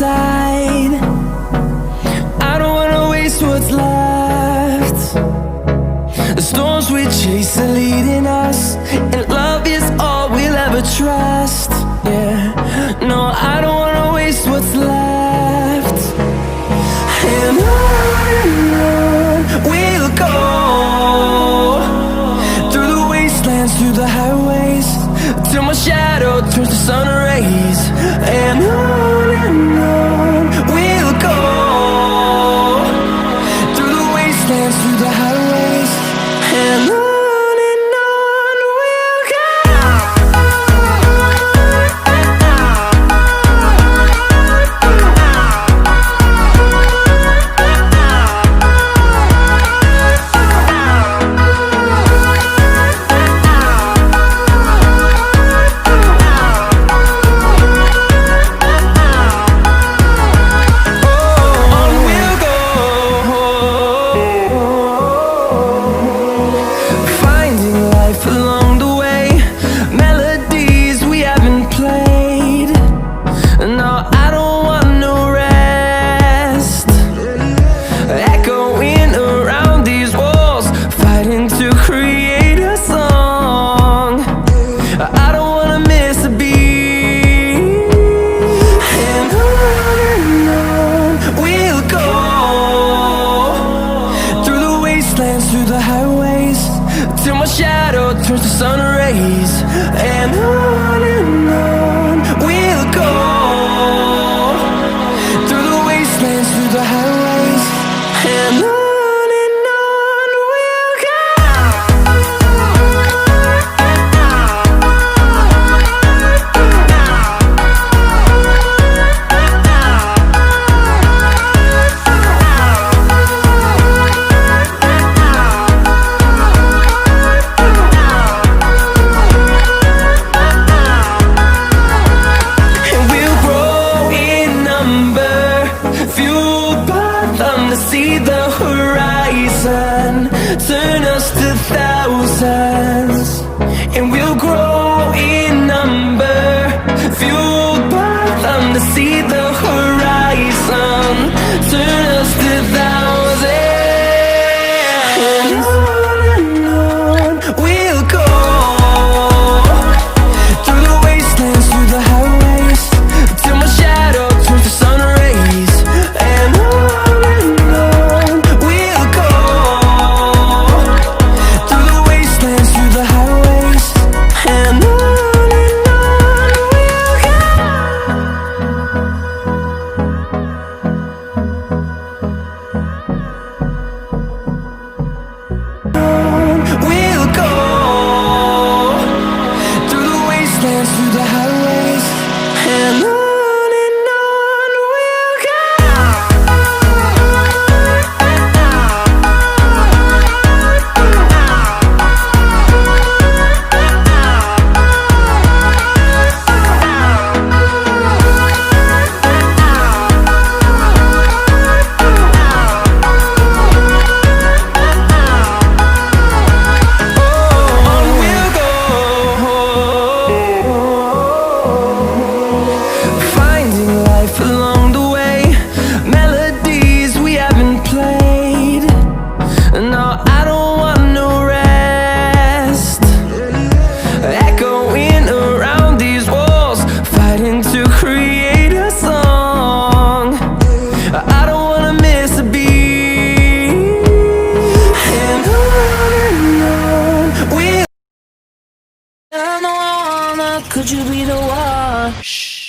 inside. I don't wanna waste what's left. The storms we chase are leading us, and love is all we'll ever trust. Yeah, no, I don't wanna waste what's left. And on we'll go, through the wastelands, through the highways, till my shadow turns to sun rays. And on we'll go, through the wastelands, through the highways, and on we'll go. Through the highways, till my shadow turns to sun rays. And on we'll go, through the wastelands, through the highways, and on we'll go. To see the horizon turn us to thousands, and we'll grow in number, fueled by them. To see the horizon turn us to thousands, and on we'll go, through the wastelands, through the highways, till my shadow turns to sun rays. And through the highways, and on we'll go. Could you be the one? Shh.